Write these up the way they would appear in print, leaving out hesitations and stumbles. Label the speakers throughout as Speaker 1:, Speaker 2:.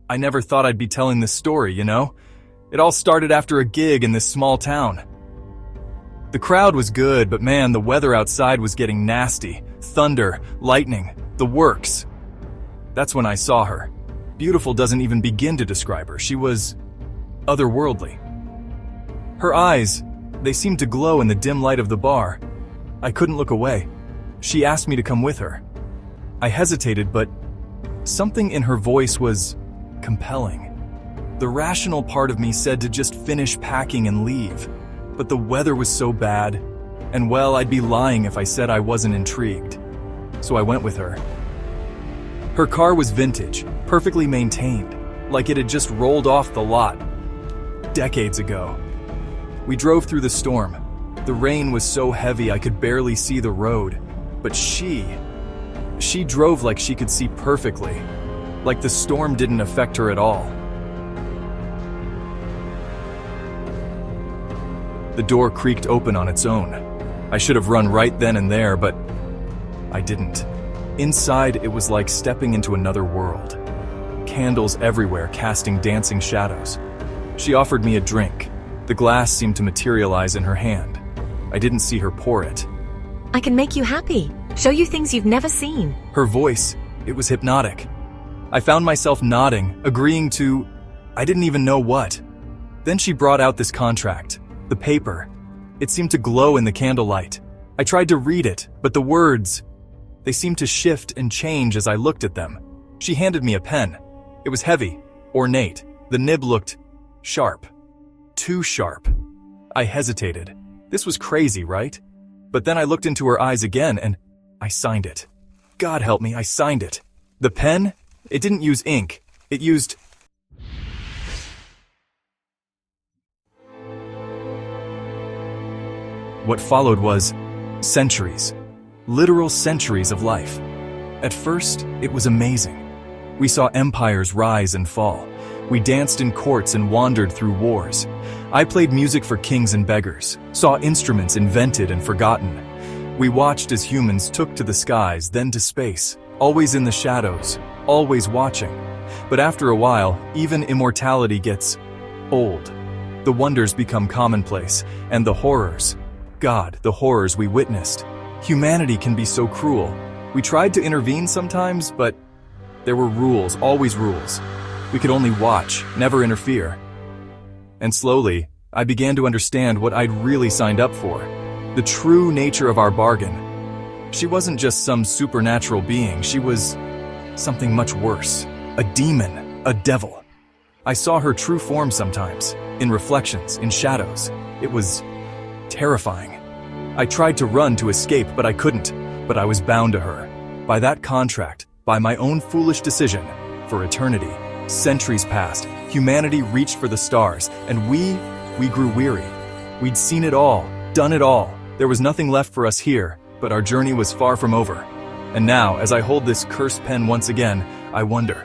Speaker 1: I never thought I'd be telling this story, you know? It all started after a gig in this small town. The crowd was good, but man, the weather outside was getting nasty. Thunder, lightning, the works. That's when I saw her. Beautiful doesn't even begin to describe her. She was otherworldly. Her eyes, they seemed to glow in the dim light of the bar. I couldn't look away. She asked me to come with her. I hesitated, but something in her voice was compelling. The rational part of me said to just finish packing and leave, but the weather was so bad, and well, I'd be lying if I said I wasn't intrigued. So I went with her. Her car was vintage, perfectly maintained, like it had just rolled off the lot decades ago. We drove through the storm. The rain was so heavy I could barely see the road, but she drove like she could see perfectly, like the storm didn't affect her at all. The door creaked open on its own. I should have run right then and there, but I didn't. Inside, it was like stepping into another world. Candles everywhere, casting dancing shadows. She offered me a drink. The glass seemed to materialize in her hand. I didn't see her pour it.
Speaker 2: I can make you happy, show you things you've never seen.
Speaker 1: Her voice, it was hypnotic. I found myself nodding, agreeing to, I didn't even know what. Then she brought out this contract, the paper. It seemed to glow in the candlelight. I tried to read it, but the words, they seemed to shift and change as I looked at them. She handed me a pen. It was heavy, ornate. The nib looked sharp. Too sharp. I hesitated. This was crazy, right? But then I looked into her eyes again and I signed it. God help me, I signed it. The pen, it didn't use ink. It used... What followed was centuries. Literal centuries of life. At first, it was amazing. We saw empires rise and fall. We danced in courts and wandered through wars. I played music for kings and beggars, saw instruments invented and forgotten. We watched as humans took to the skies, then to space, always in the shadows, always watching. But after a while, even immortality gets old. The wonders become commonplace, and the horrors, God, the horrors we witnessed. Humanity can be so cruel. We tried to intervene sometimes, but there were rules, always rules. We could only watch, never interfere. And slowly, I began to understand what I'd really signed up for. The true nature of our bargain. She wasn't just some supernatural being, she was something much worse. A demon, a devil. I saw her true form sometimes, in reflections, in shadows. It was terrifying. I tried to run to escape, but I couldn't. But I was bound to her. By that contract, by my own foolish decision, for eternity. Centuries passed, humanity reached for the stars, and we grew weary. We'd seen it all, done it all. There was nothing left for us here, but our journey was far from over. And now, as I hold this cursed pen once again, I wonder,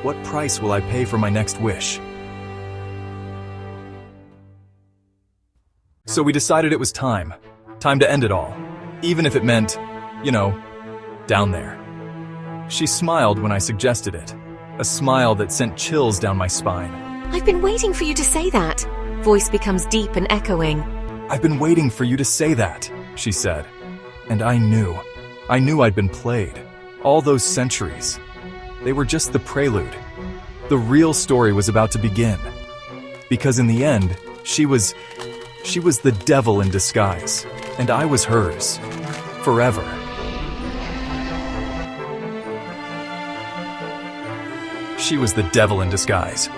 Speaker 1: what price will I pay for my next wish? So we decided it was time to end it all, even if it meant, you know, down there. She smiled when I suggested it, a smile that sent chills down my spine.
Speaker 2: I've been waiting for you to say that. Voice becomes deep and echoing.
Speaker 1: I've been waiting for you to say that, she said. And I knew I'd been played. All those centuries. They were just the prelude. The real story was about to begin. Because in the end, she was the devil in disguise, and I was hers. Forever. She was the devil in disguise.